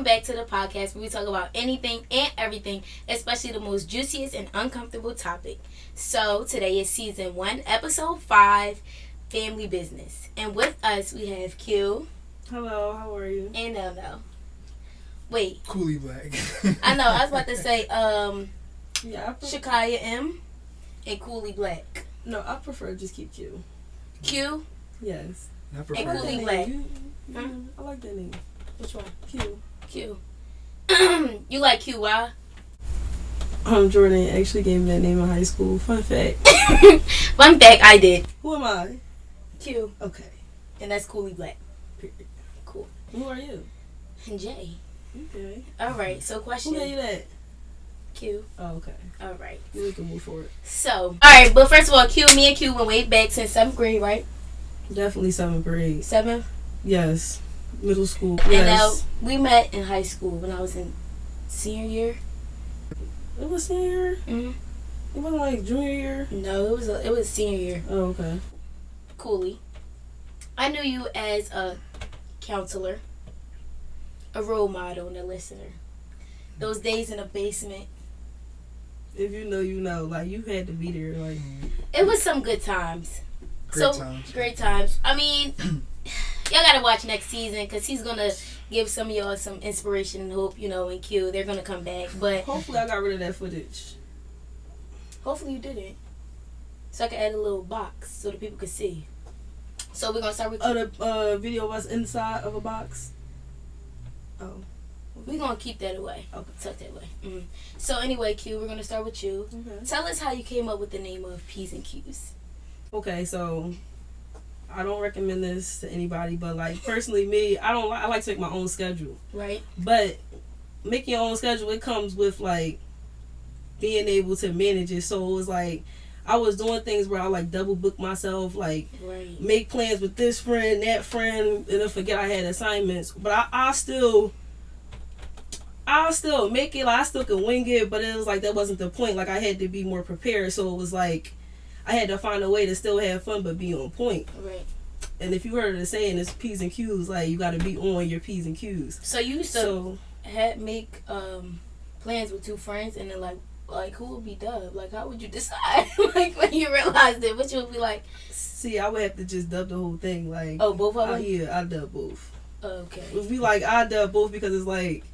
back to the podcast where we talk about anything and everything, especially the most juiciest and uncomfortable topic. So today is season 1, episode 5, Family Business. And with us we have Q. Hello, how are you? And No. Wait. Cooley Black. I know, I was about to say Yeah, Shakaya M and Cooley Black. No, I prefer just keep Q. Q? Yes. I prefer And Cooley that. Black. I like that name. Which one? Q. You like Q, why? Jordan actually gave me that name in high school. Fun fact. Fun fact, I did. Who am I? Q. Okay. And that's Cooley Black. Period. Cool. Who are you? And J. Okay. Alright, so Who question. gave you that? Q. Oh, okay. Alright. We can move forward. So, alright, but first of all, me and Q went way back since 7th grade, right? Definitely 7th grade. 7th? Yes. Middle school. And Yes. we met in high school when I was in senior year. It was senior year? Mm-hmm. It wasn't like junior year? No, it was senior year. Oh, okay. Cooley. I knew you as a counselor, a role model, and a listener. Those days in the basement, If you know, you know. Like, you had to be there. Like, it was some good times. Great times. I mean, y'all gotta watch next season because he's gonna give some of y'all some inspiration and hope, and Q, they're gonna come back. But hopefully I got rid of that footage. hopefully you didn't. So I can add a little box so the people can see. So we're gonna start with Q. The video was inside of a box. Oh. We're gonna keep that away. Okay. Tuck that away. So anyway, Q, we're gonna start with you. Okay. Tell us how you came up with the name of P's and Q's. Okay, so I don't recommend this to anybody, but like personally, me, I like to make my own schedule. Right. But making your own schedule, it comes with like being able to manage it. So it was like I was doing things where I like double book myself, like Right. make plans with this friend, that friend, and then forget I had assignments. But I'll still make it. Like I still can wing it, but it was like that wasn't the point. Like I had to be more prepared. So it was like I had to find a way to still have fun but be on point. Right. And if you heard of the saying, it's P's and Q's. Like you got to be on your P's and Q's. So you used to make plans with two friends, and then like who would be dub? Like how would you decide? Like when you realized it, what you would be like? See, I would have to just dub the whole thing. Like Oh, both of them. Yeah, I dub both. Okay. It would be like I dub both because it's like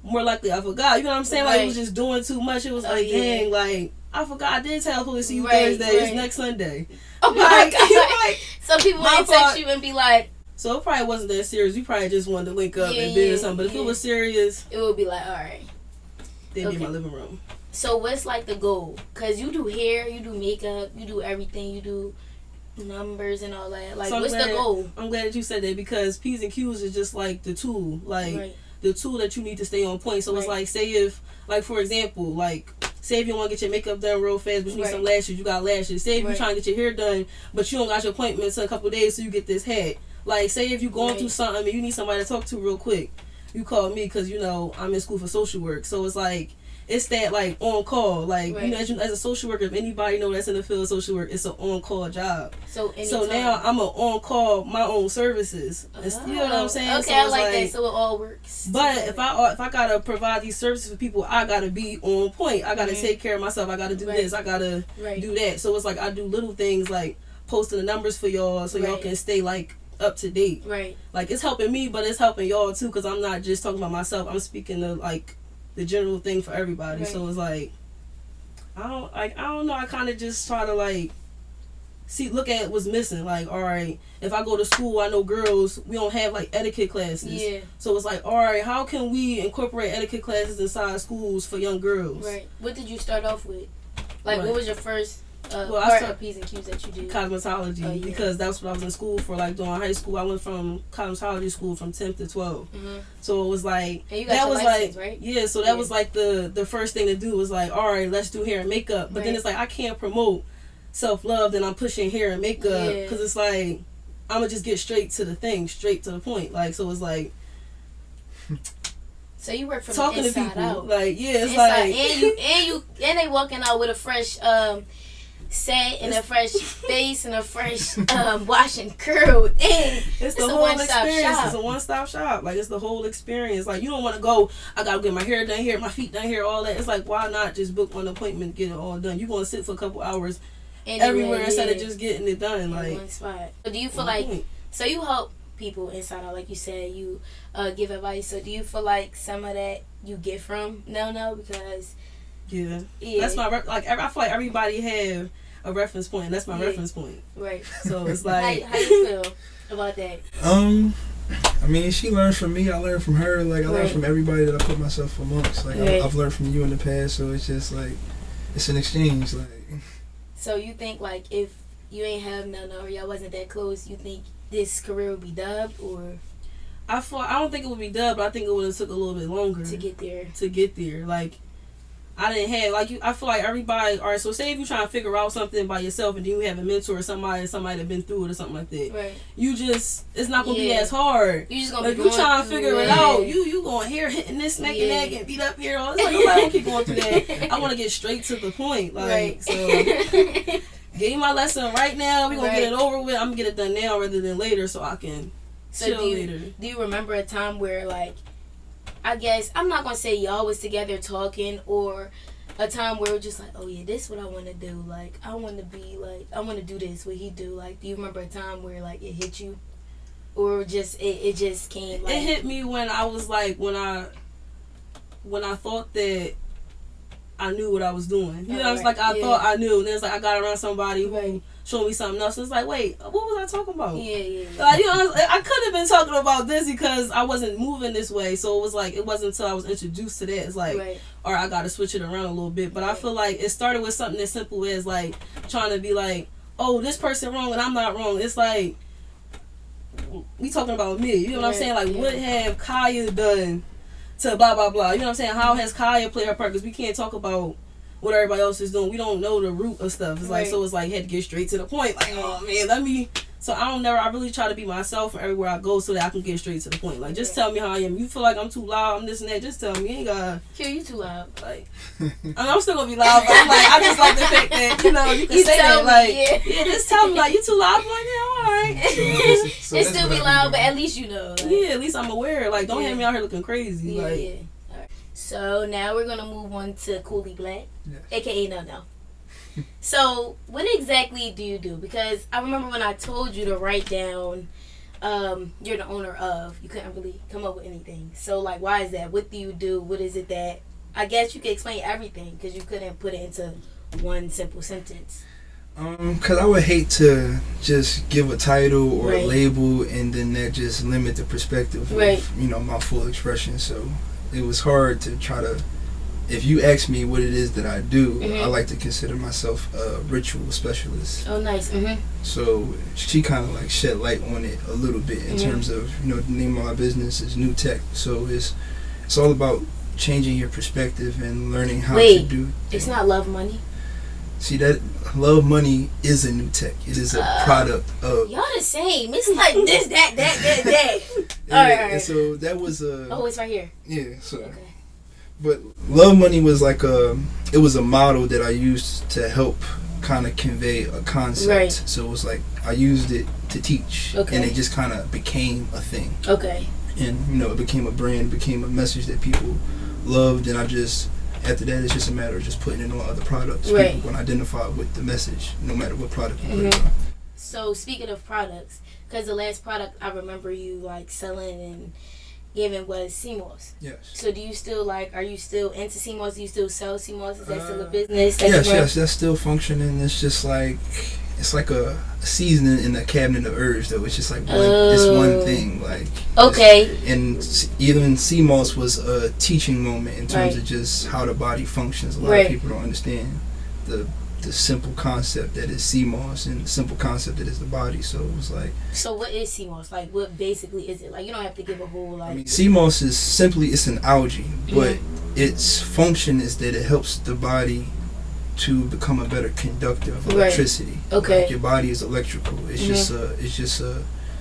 more likely I forgot. You know what I'm saying? Like it was just doing too much. It was like dang, like I forgot I did tell police see you Thursday. Right. It's next Sunday. Oh my god. Like, some people might text you and be like, so it probably wasn't that serious. We probably just wanted to link up and do something. But if it was serious, it would be like, all right. they'd be in my living room. So what's like the goal? Cause you do hair, you do makeup, you do everything, you do numbers and all that. Like, so what's the goal? I'm glad that you said that because P's and Q's is just like the tool, like the tool that you need to stay on point. So it's like, say if, like for example, like say if you want to get your makeup done real fast, but you need some lashes, you got lashes. Say if you're trying to get your hair done, but you don't got your appointment in a couple of days, so you get this hat. Like say if you're going through something and you need somebody to talk to real quick, you call me because I'm in school for social work. So it's like it's that like on call, like as a social worker, if anybody know that's in the field of social work, it's an on call job. So now I'm an on call my own services. You know what I'm saying? Okay, so I like that. So it all works. But if I gotta provide these services for people, I gotta be on point. I gotta take care of myself. I gotta do this. I gotta do that. So it's like I do little things like posting the numbers for y'all so y'all can stay like up to date. Right. Like it's helping me, but it's helping y'all too because I'm not just talking about myself. I'm speaking to like the general thing for everybody. So it's like I don't know. I kind of just try to like look at what's missing. Like, all right, if I go to school, I know girls, we don't have like etiquette classes. Yeah. So it's like, all right, how can we incorporate etiquette classes inside schools for young girls? Right. What did you start off with? Like, what was your first I started P's and Q's that you did? Cosmetology, because that's what I was in school for. Like during high school, I went from cosmetology school from 10th to 12th. So it was like and you got your license, right? Yeah. So that was like the first thing to do was like, all right, let's do hair and makeup. But then it's like I can't promote self-love, then I'm pushing hair and makeup because it's like I'm gonna just get straight to the thing, straight to the point. Like so, it's like. So you work from talking the inside to people, out. Like it's inside, like and they walking out with a fresh set and a fresh face and a fresh wash and curl. Dang, it's the whole experience. It's a one-stop shop. Like, it's the whole experience. Like, you don't want to go, I gotta get my hair done here, my feet done here, all that. It's like, why not just book one appointment, get it all done? You want to sit for a couple hours everywhere instead of just getting it done. Like, one spot. So do you feel like, so you help people inside out, like you said, you give advice. So do you feel like some of that you get from No? Because that's my I feel like everybody have a reference point, and that's my reference point. Right. So it's like, how you feel about that? I mean, she learns from me. I learn from her. Like, I learn from everybody that I put myself amongst. Like, I've learned from you in the past, so it's just like, it's an exchange. Like, so you think, like, if you ain't have No or y'all wasn't that close, you think this career would be dubbed? Or I don't think it would be dubbed, but I think it would have took a little bit longer to get there. Like, I didn't have, like, I feel like everybody, all right, so say if you're trying to figure out something by yourself and then you have a mentor or somebody that been through it or something like that. Right. It's not going to be as hard. You just going to if you're trying to figure it out, you going here hitting this, smacking that, getting beat up here. It's like, nobody don't keep going through that. I want to get straight to the point. Like, so, give me my lesson right now. We're going to get it over with. I'm going to get it done now rather than later so I can chill later. Do you remember a time where, like, I guess, I'm not going to say y'all was together talking, or a time where it was just like, oh yeah, this is what I want to do. Like, I want to be like, I want to do this, what he do. Like, do you remember a time where, like, it hit you? Or just, it just came, like... It hit me when I was like, when I thought that I knew what I was doing. You know, it's like I thought I knew. And then it's like I got around somebody who showed me something else. It's like, wait, what was I talking about? Yeah. Like, you know, I could have been talking about this because I wasn't moving this way. So it was like, it wasn't until I was introduced to that. It's like, all right, I got to switch it around a little bit. But I feel like it started with something as simple as, like, trying to be like, oh, this person wrong and I'm not wrong. It's like, we talking about me. You know what I'm saying? Like, what have Kaya done to blah, blah, blah. You know what I'm saying? How has Kaya played her part? Because we can't talk about what everybody else is doing. We don't know the root of stuff. It's like, so it's like, had to get straight to the point. Like, oh, man, So I really try to be myself everywhere I go so that I can get straight to the point. Like, just tell me how I am. You feel like I'm too loud, I'm this and that, just tell me. You ain't gotta... Q, you too loud. Like, I'm still gonna be loud, but I'm like, I just like the fact that, you know, you can say that. Like, just tell me, like, you too loud. I'm like, yeah, alright. So it still be loud, but at least you know. Like, yeah, at least I'm aware. Like, don't have me out here looking crazy. Yeah, like, All right. So now we're gonna move on to Cooley Black, aka No. So what exactly do you do? Because I remember when I told you to write down you're the owner of, you couldn't really come up with anything. So, like, why is that? What do you do? What is it that, I guess you could explain everything because you couldn't put it into one simple sentence. Because I would hate to just give a title or a label and then that just limit the perspective of, you know, my full expression. So it was hard to try to, if you ask me what it is that I do, I like to consider myself a ritual specialist. Oh, nice. So she kind of like shed light on it a little bit in terms of, you know, the name of my business is New Tech. So it's all about changing your perspective and learning how to do things. It's not love money. See, that love money is a new tech. It is a product of... Y'all the same. It's like this, that. All right. So that was a... Oh, it's right here. Yeah, so... Okay. But love money was like it was a model that I used to help kind of convey a concept. Right. So it was like I used it to teach. Okay. And it just kind of became a thing. Okay. And, you know, it became a brand, became a message that people loved, and I just... After that, it's just a matter of just putting it on other products. People can identify with the message, no matter what product you put it on. So, speaking of products, because the last product I remember you, like, selling and giving was CMOS. Yes. So, do you still, like, are you still into CMOS? Do you still sell CMOS? Is that still a business? Yes, that's still functioning. It's just like, it's like a seasoning in a cabinet of herbs, though. It's just like it's one thing. Like, and even CMOS was a teaching moment in terms of just how the body functions. A lot of people don't understand the simple concept that is CMOS and the simple concept that is the body. So it was like... So what is CMOS? Like, what basically is it? Like, you don't have to give a whole, like... I mean, CMOS is simply, it's an algae, but its function is that it helps the body to become a better conductor of electricity. Okay. Like, your body is electrical. It's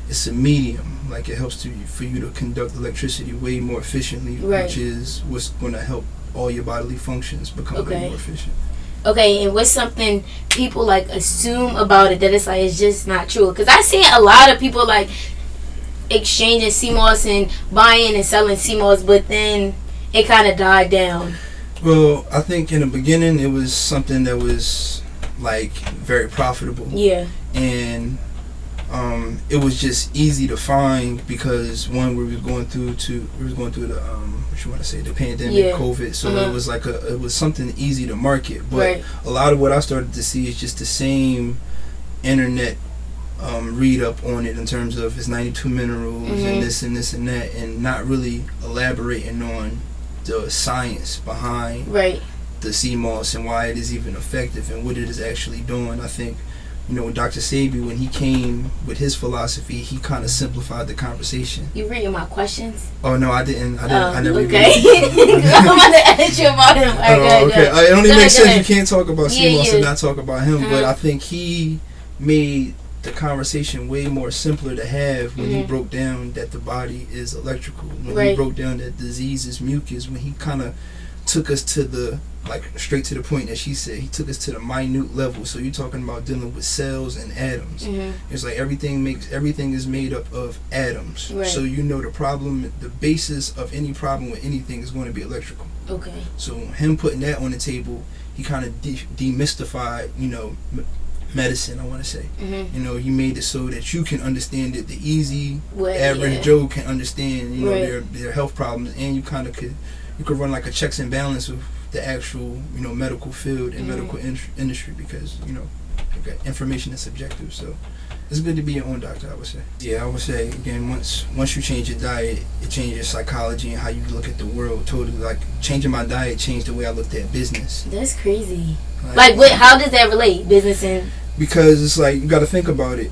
it's a medium. Like, it helps for you to conduct electricity way more efficiently, which is what's going to help all your bodily functions become way more efficient. Okay, and what's something people like assume about it that it's like it's just not true? Because I see a lot of people like exchanging CMOS and buying and selling CMOS, but then it kind of died down. Well, I think in the beginning it was something that was like very profitable. Yeah. And it was just easy to find because one, we was going through the what you want to say, the pandemic, COVID. So it was like it was something easy to market. But a lot of what I started to see is just the same internet read up on it in terms of it's 92 minerals and this and this and that, and not really elaborating on the science behind the CMOS and why it is even effective and what it is actually doing. I think, you know, Dr. Sebi, when he came with his philosophy, he kind of simplified the conversation. You reading my questions? Oh no, I didn't. I never. Okay. I'm about to ask you about him. Okay. It only makes sense. You can't talk about CMOS and not talk about him. But I think he made the conversation way more simpler to have when he broke down that the body is electrical. When he broke down that disease is mucus. When he kind of took us to the, like, straight to the point that she said, he took us to the minute level. So you're talking about dealing with cells and atoms. It's like everything is made up of atoms. So you know the basis of any problem with anything is going to be electrical. Okay. So him putting that on the table, he kind of demystified, you know, medicine, I want to say. You know, he made it so that you can understand it, the easy average Joe can understand, you know, their health problems, and you kind of could run like a checks and balance with the actual, you know, medical field and medical industry, because, you know, information is subjective. So it's good to be your own doctor, I would say. Yeah, I would say, again, once you change your diet, it changes your psychology and how you look at the world totally. Like, changing my diet changed the way I looked at business. That's crazy. Like what, how does that relate, business and... Because it's like, you got to think about it.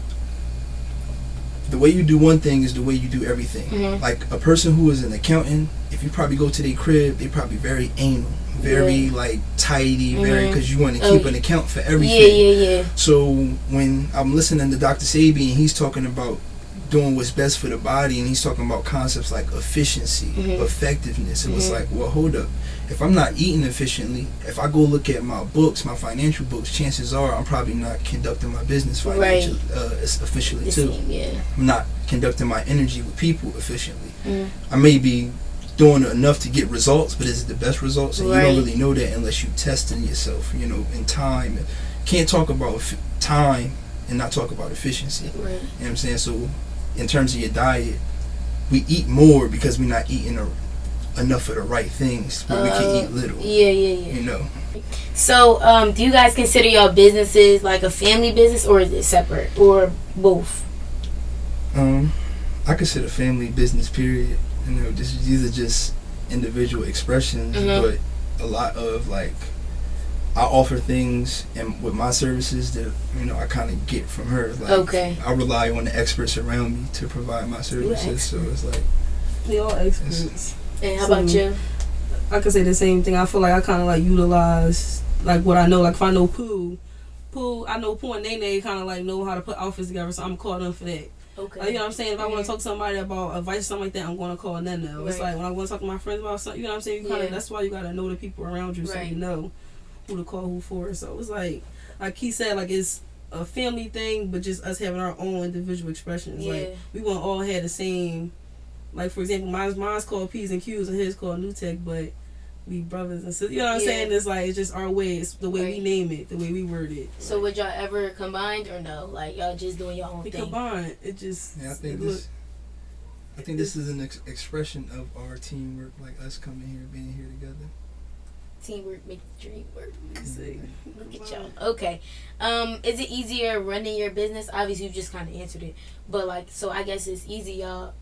The way you do one thing is the way you do everything. Like, a person who is an accountant, if you probably go to their crib, they probably very anal, very like tidy, very, because you want to keep an account for everything. So when I'm listening to Dr. Sebi and he's talking about doing what's best for the body, and he's talking about concepts like efficiency, effectiveness, it was like, well, hold up. If I'm not eating efficiently, if I go look at my books, my financial books, chances are I'm probably not conducting my business financially, efficiently too. I'm not conducting my energy with people efficiently. I may be doing enough to get results, but is it the best results? And you don't really know that unless you testing yourself, you know, in time. And can't talk about time and not talk about efficiency. You know what I'm saying? So in terms of your diet, we eat more because we're not eating enough of the right things, but we can eat little. You know. So, do you guys consider your businesses like a family business, or is it separate, or both? I consider family business, period. You know, these are just individual expressions, but a lot of, like, I offer things and with my services that, you know, I kind of get from her. Like, I rely on the experts around me to provide my services. So it's like, we all experts. And how about you? I could say the same thing. I feel like I kind of like utilize like what I know. Like if I know Pooh, I know Pooh and Nene kind of like know how to put outfits together, so I'm calling them for that. Like, you know what I'm saying? If I want to talk to somebody about advice or something like that, I'm going to call Nene. It's like when I want to talk to my friends about something, you know what I'm saying? You kinda, that's why you got to know the people around you, so you know who to call who for. So it's like he said, like it's a family thing, but just us having our own individual expressions. Like we won't all have the same. Like, for example, mine's called P's and Q's and his called New Tech, but we brothers and sisters. You know what I'm saying? It's like, it's just our way. It's the way we name it, the way we word it. So would y'all ever combined or no? Like, y'all just doing your own thing? Combined. It just... Yeah, I think this is an expression of our teamwork, like us coming here, being here together. Teamwork makes the dream work. Look at y'all. Okay. Is it easier running your business? Obviously, you just kind of answered it. But, like, so I guess it's easy, y'all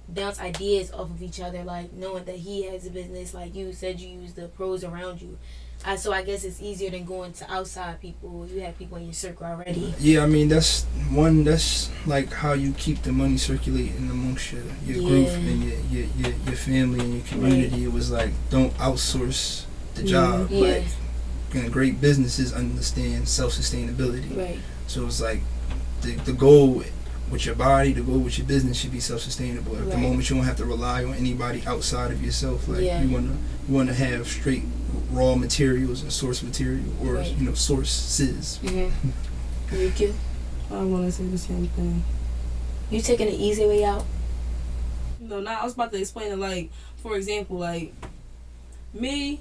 bounce ideas off of each other, like knowing that he has a business, like you said, you use the pros around you. So I guess it's easier than going to outside people. You have people in your circle already. Yeah, I mean that's like how you keep the money circulating amongst your group and your family and your community. It was like, don't outsource the job. Like, great businesses understand self-sustainability. So it's like the goal with your body, the goal with your business should be self-sustainable. At the moment, you don't have to rely on anybody outside of yourself. Like you wanna have straight raw materials and source material, or sources. Thank you. I want to say the same thing. You taking the easy way out? No, I was about to explain it. Like, for example, like me,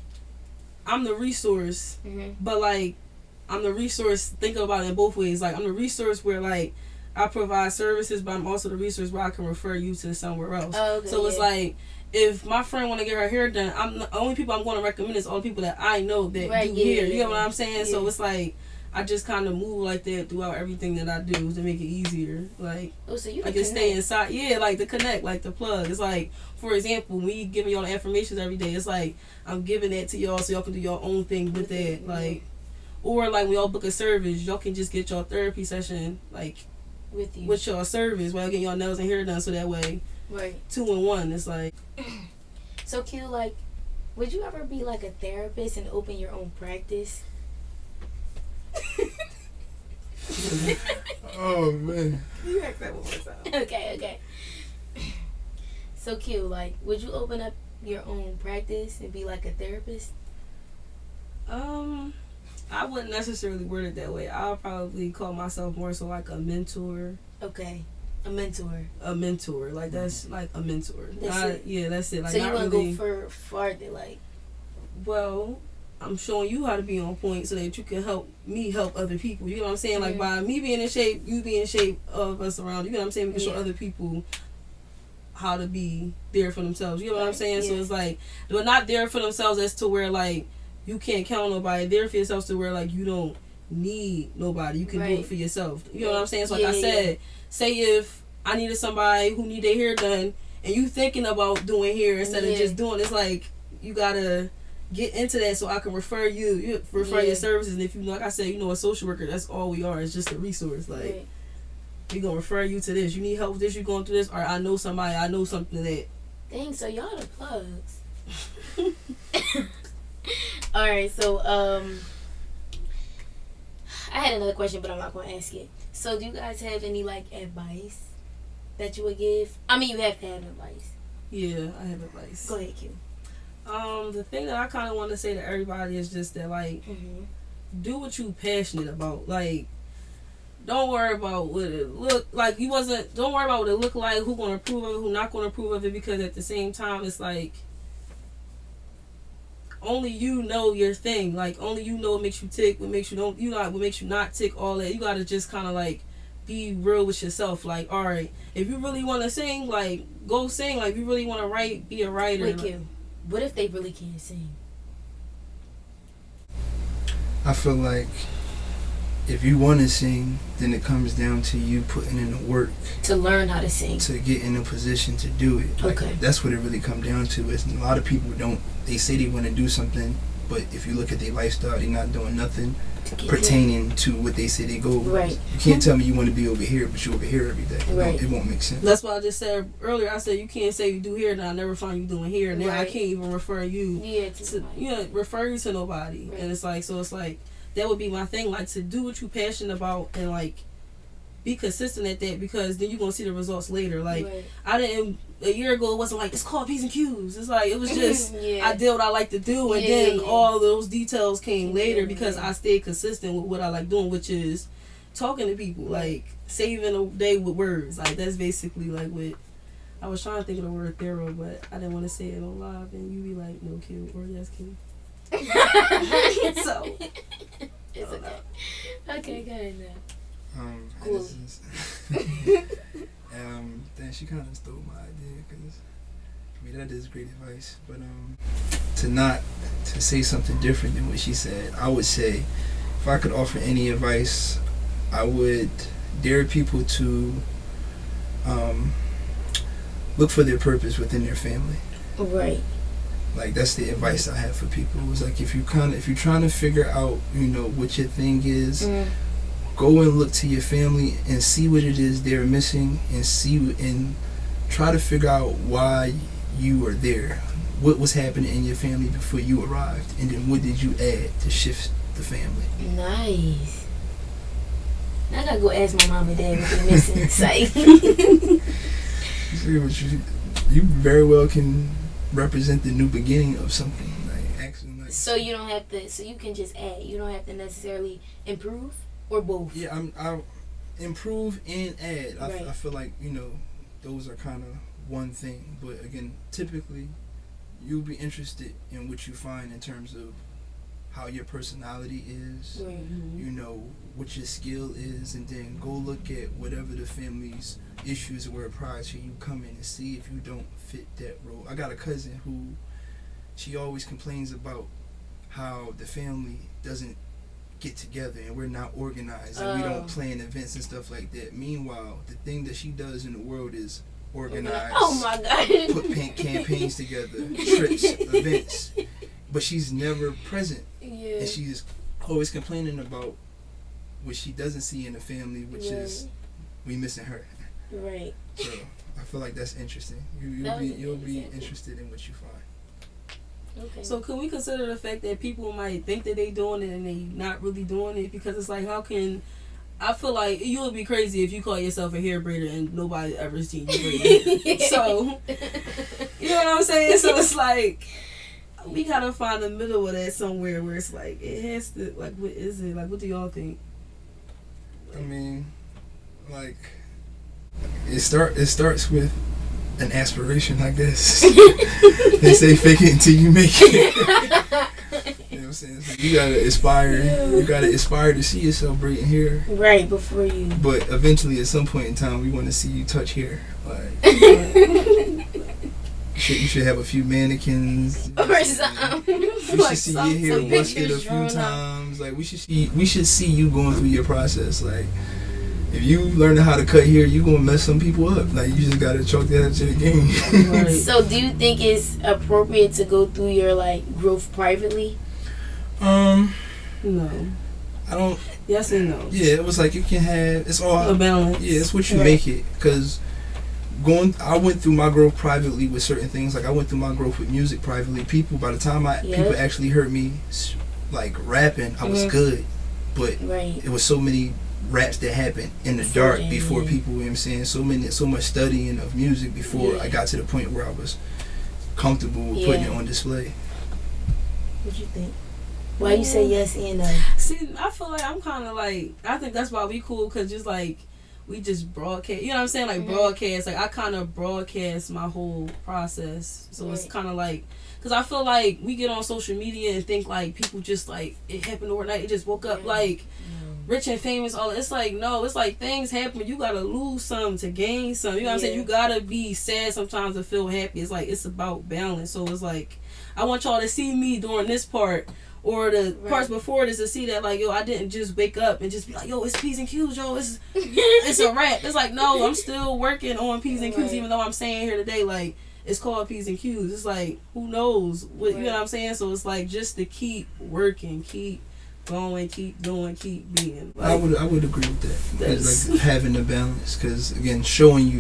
I'm the resource, but like I'm the resource. Think about it in both ways. Like, I'm the resource where like I provide services, but I'm also the resource where I can refer you to somewhere else. Oh, okay, so it's like, if my friend want to get her hair done, I'm the only people I'm going to recommend is all the people that I know that do hair. You know what I'm saying? Yeah. So it's like, I just kind of move like that throughout everything that I do to make it easier. Like, so you I can stay inside. Yeah, like the connect, like the plug. It's like, for example, me giving y'all the affirmations every day, it's like I'm giving that to y'all so y'all can do your own thing with that. Like, or like when y'all book a service, y'all can just get y'all therapy session like with y'all service while getting y'all nails and hair done, so that way 2 in 1. It's like. So Q, like, would you ever be like a therapist and open your own practice? Oh man. You ask that one more time. Okay. So Q, like, would you open up your own practice and be like a therapist? I wouldn't necessarily word it that way. I'll probably call myself more so like a mentor. Okay. A mentor. Like, that's like a mentor. Yeah, that's it. Like, so you want to go for farther, like? Well, I'm showing you how to be on point so that you can help me help other people. You know what I'm saying? Like, by me being in shape, you be in shape of us around. You know what I'm saying? We can show other people how to be there for themselves. You know what I'm saying? So it's like, they're not there for themselves as to where, like, you can't count on nobody. There for yourself to where, like, you don't need nobody. You can do it for yourself. You know what I'm saying? So like I said, say if I needed somebody who need their hair done and you thinking about doing hair instead of just doing, it's like, you gotta get into that so I can refer your services. And if you, like I said, a social worker, that's all we are. It's just a resource. Like, we gonna refer you to this. You need help with this, you going through this, or I know somebody, I know something that. Dang, so y'all the plugs. Alright, so I had another question, but I'm not gonna ask it. So do you guys have any like advice that you would give? I mean, you have to have advice. Yeah, I have advice. Go ahead, Q. The thing that I kind of want to say to everybody is just that, like, do what you passionate about. Like, don't worry about what it look like. Don't worry about what it look like, who gonna approve of it, who not gonna approve of it, because at the same time, it's like, only you know your thing. Like, only you know what makes you tick, what makes you what makes you not tick, all that. You gotta just kind of like be real with yourself. Like, all right, if you really want to sing, like, go sing. Like, if you really want to write, be a writer. Wait, Q. What if they really can't sing? I feel like if you want to sing, then it comes down to you putting in the work to learn how to sing, to get in a position to do it. Like, that's what it really comes down to. Is a lot of people they say they want to do something, but if you look at their lifestyle, they're not doing nothing pertaining to what they say they go. Right. You can't tell me you want to be over here, but you're over here every day. Right. It won't make sense. That's why I just said earlier. I said you can't say you do hair, and I never find you doing hair. Now I can't even refer you. Refer you to nobody. Right. And it's like, so it's like, that would be my thing. Like, to do what you're passionate about and like be consistent at that, because then you're gonna see the results later. Like, I didn't. A year ago, it wasn't like, it's called P's and Q's. It's like, it was just, I did what I like to do, and then all those details came later because I stayed consistent with what I like doing, which is talking to people, like saving a day with words. Like, that's basically like what I was trying to think of the word thorough, but I didn't want to say it on live, and you be like, no, Q, or yes, Q. So it's okay. Okay, go ahead now. Cool. Then she kind of stole my idea, because I mean, that is great advice. But to say something different than what she said, I would say, if I could offer any advice, I would dare people to look for their purpose within their family. Right. Like, that's the advice I have for people. It was like, if you're trying to figure out, what your thing is, go and look to your family and see what it is they're missing, and try to figure out why you are there. What was happening in your family before you arrived, and then what did you add to shift the family? Nice. I gotta go ask my mom and dad what they're missing. It's like, you very well can represent the new beginning of something. So you don't have to. So you can just add. You don't have to necessarily improve or both. Yeah, I improve and add. Right. I feel like those are kind of one thing. But again, typically, you'll be interested in what you find in terms of how your personality is. Right. What your skill is, and then go look at whatever the family's issues were prior to you coming and see if you don't fit that role. I got a cousin who, she always complains about how the family doesn't get together and we're not organized and we don't plan events and stuff like that. Meanwhile, the thing that she does in the world is organize. Oh my God. Put campaigns together, trips, events. But she's never present. Yeah. And she's always complaining about what she doesn't see in the family, which is we missing her. Right. So I feel like that's interesting. You'll be interested in what you find. Okay. So can we consider the fact that people might think that they doing it and they not really doing it? Because it's like, how can... I feel like you would be crazy if you call yourself a hair braider and nobody ever seen you braid hair. So, you know what I'm saying? So it's like, we gotta find the middle of that somewhere where it's like, it has to, like, what is it? Like, what do y'all think? I mean, like, it starts with an aspiration, I guess. They say fake it until you make it. You know what I'm saying? So you gotta aspire. You gotta aspire to see yourself braiding hair. Right, before you. But eventually, at some point in time, we want to see you touch hair. Like, you should have a few mannequins Or something. We should see your hair busted a few times. Like, we should see you going through your process. Like, if you learn how to cut hair, you gonna mess some people up. Like, you just gotta chalk that up to the game. Right. So, do you think it's appropriate to go through your growth privately? No. I don't. Yes and no. Yeah, it was like you can have. It's all a balance. Yeah, it's what you make it. Cause I went through my growth privately with certain things. Like, I went through my growth with music privately. By the time people actually heard me like rapping, I was good. But it was so many raps that happened in the dark before people, you know what I'm saying? So much studying of music before I got to the point where I was comfortable with putting it on display. What you think? Why you say yes and no? See, I feel like I'm kind of like, I think that's why we cool, because just like, we just broadcast, you know what I'm saying? Like, broadcast, like, I kind of broadcast my whole process. So it's kind of like, because I feel like we get on social media and think like people just like, it happened overnight, it just woke up like rich and famous. All it's like, no, it's like things happen. You gotta lose some to gain some. You know what I'm saying? You gotta be sad sometimes to feel happy. It's like, it's about balance. So it's like, I want y'all to see me during this part. Or the parts before this to see that, like, yo, I didn't just wake up and just be like, yo, it's P's and Q's, yo, it's a wrap. It's like, no, I'm still working on P's and Q's, even though I'm saying here today, like, it's called P's and Q's. It's like, who knows what, you know what I'm saying? So it's like, just to keep working, keep going, keep doing, keep being. Like, I would agree with that. It's like having the balance, because again, showing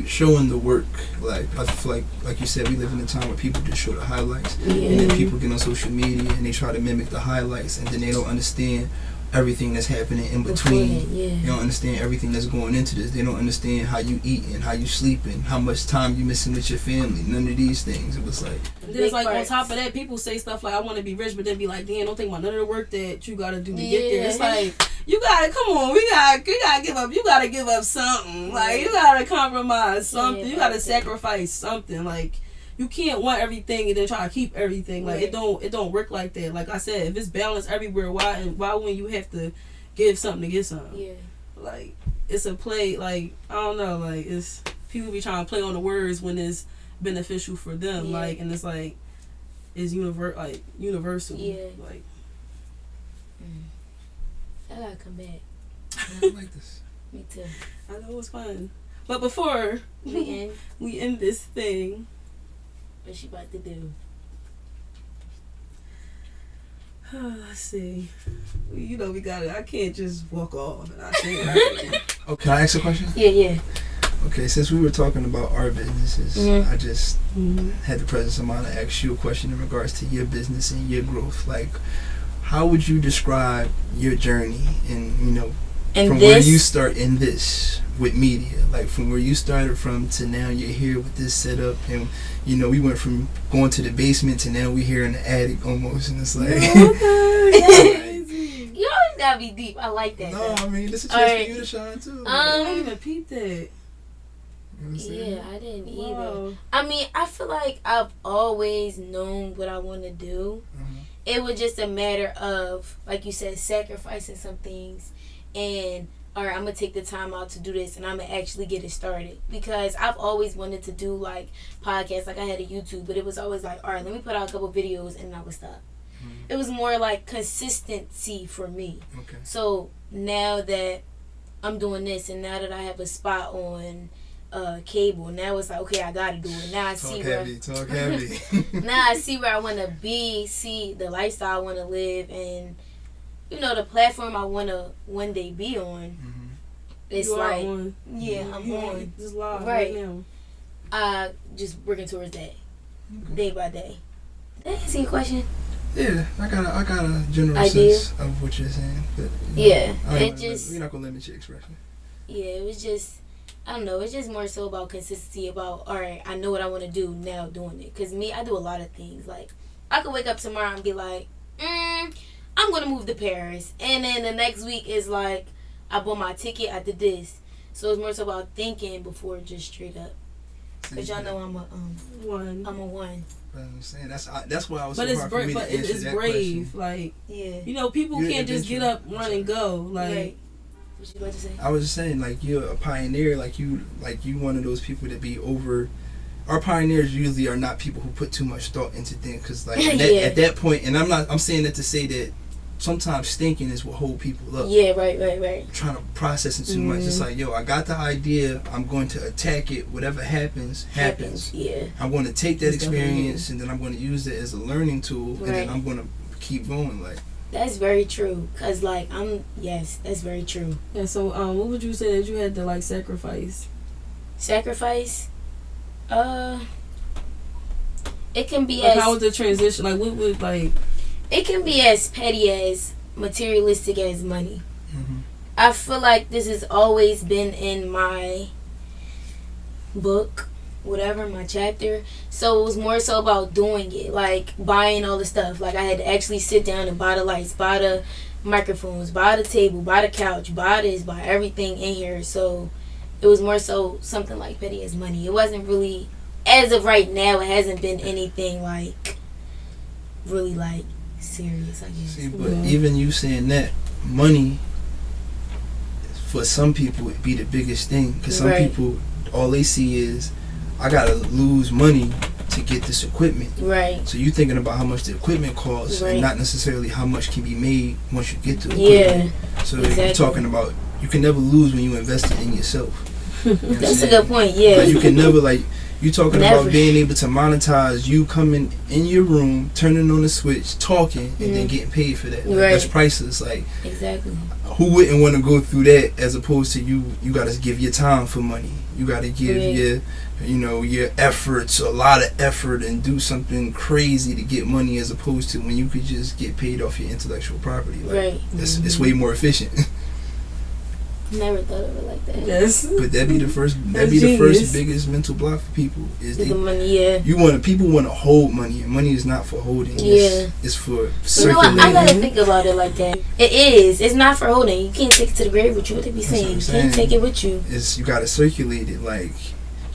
the work. Like, I feel like you said, we live in a time where people just show the highlights, and then people get on social media and they try to mimic the highlights, and then they don't understand everything that's happening in between. They don't understand everything that's going into this. They don't understand how you eat and how you sleep and how much time you missing with your family. None of these things. It was like, there's like on top of that, people say stuff like, I want to be rich, but then be like, damn, don't think about none of the work that you gotta do to get there. It's like, you gotta come on, you gotta give up. You gotta give up something. Like, you gotta compromise something. You gotta sacrifice something. Like, you can't want everything and then try to keep everything. Like, it don't work like that. Like I said, if it's balanced everywhere, why when you have to give something to get something? Yeah. Like, it's a play. Like, I don't know. Like, it's people be trying to play on the words when it's beneficial for them. Like, and it's like, it's universal. Yeah. Like, I gotta come back. I like this. Me too. I know it was fun. But before we end this thing, what she about to do? Let's see. You know, we got it. I can't just walk off and I say it. Oh, can I ask a question? Yeah. Okay, since we were talking about our businesses, I just had the presence of mind to ask you a question in regards to your business and your growth. Like, how would you describe your journey and, And from where you start in this with media, like from where you started from to now you're here with this setup, and you know we went from going to the basement to now we're here in the attic almost, and it's like you always gotta be deep. I like that. No, I mean this is a chance for you to shine too. I didn't even peep that. Yeah, I didn't either. I mean, I feel like I've always known what I want to do. It was just a matter of, like you said, sacrificing some things and, all right, I'm going to take the time out to do this and I'm going to actually get it started. Because I've always wanted to do, like, podcasts. Like, I had a YouTube, but it was always like, all right, let me put out a couple videos and I would stop. It was more like consistency for me. Okay. So, now that I'm doing this and now that I have a spot on cable, now it's like, okay, I gotta do it. Now I see talk heavy. Now I see where I want to be, see the lifestyle I want to live, and you know the platform I want to one day be on. It's you like, on. Yeah, I'm on. Just live right now. Just working towards that, day by day. Did I answer your question? Yeah, I got a general idea sense of what you're saying, but we're not gonna limit your expression. Yeah, it was just. I don't know. It's just more so about consistency. About, all right, I know what I want to do now, doing it. Cause me, I do a lot of things. Like I could wake up tomorrow and be like, I'm gonna move to Paris, and then the next week is like, I bought my ticket, I did this. So it's more so about thinking before just straight up. Cause y'all know I'm a one. I'm a one. But I'm saying that's why I was. But so it's hard for me to answer it's that brave. question. Like you know, people can't just get up, run and go. Like. Right. What you about to say? I was just saying, like you're a pioneer, like you one of those people that be over. Our pioneers usually are not people who put too much thought into things, because like at that point, and I'm saying that to say that sometimes thinking is what hold people up. Yeah, right. Trying to process it too much. It's like, yo, I got the idea. I'm going to attack it. Whatever happens. Yeah. I'm going to take that experience and then I'm going to use it as a learning tool, and then I'm going to keep going. Like. That's very true. Cause like that's very true. Yeah. So what would you say that you had to like sacrifice? Sacrifice? It can be like, how was the transition? Like what would like? It can be as petty as materialistic as money. I feel like this has always been in my book, whatever, my chapter. So it was more so about doing it, like buying all the stuff. Like I had to actually sit down and buy the lights, buy the microphones, buy the table, buy the couch, buy this, buy everything in here. So it was more so something like petty as money. It wasn't really, as of right now, it hasn't been anything like really like serious, I guess. See, but even you saying that, money for some people would be the biggest thing, because some people, all they see is, I gotta lose money to get this equipment. Right. So you thinking about how much the equipment costs, and not necessarily how much can be made once you get the equipment. Yeah. So you're talking about, you can never lose when you invest it in yourself. You know That's a good point. Yeah. Like you can never you talking about being able to monetize you coming in your room, turning on the switch, talking, and then getting paid for that. Like, that's priceless. Like exactly. Who wouldn't want to go through that, as opposed to you got to give your time for money. You got to give your efforts, a lot of effort, and do something crazy to get money, as opposed to when you could just get paid off your intellectual property. Like, it's way more efficient. Never thought of it like that. Yes. But that'd be the first biggest mental block for people is the money. People want to hold money, and money is not for holding. It's for circulating. I gotta think about it like that. It is. It's not for holding. You can't take it to the grave with you. What they be saying? You can't take it with you. You gotta circulate it. Like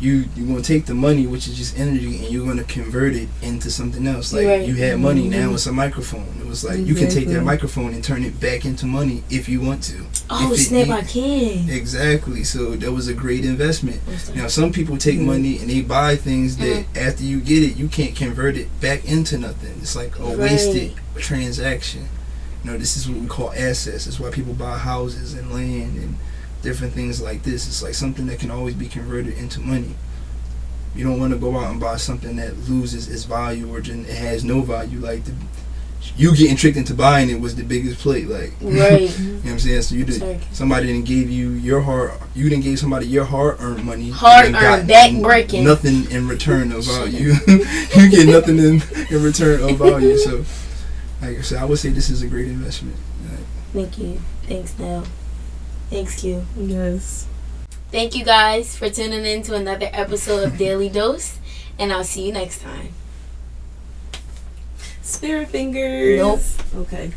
you're gonna take the money, which is just energy, and you're gonna convert it into something else. Like you had money, now it's a microphone. It was like you can take that microphone and turn it back into money if you want to. Oh snap! I can. Exactly. So that was a great investment. Now some people take money and they buy things that after you get it, you can't convert it back into nothing. It's like a wasted transaction. This is what we call assets. It's why people buy houses and land and different things like this. It's like something that can always be converted into money. You don't want to go out and buy something that loses its value or it has no value. Like you getting tricked into buying it was the biggest play. Like you know what I'm saying? So somebody didn't give you you didn't give somebody your hard-earned money. Hard-earned, back-breaking. Nothing in return of value. You get nothing in return of value. So like I said, I would say this is a great investment. Thank you. Thanks, Nell. Thanks, Q. Yes. Thank you guys for tuning in to another episode of Daily Dose, and I'll see you next time. Spirit fingers. Nope. Okay.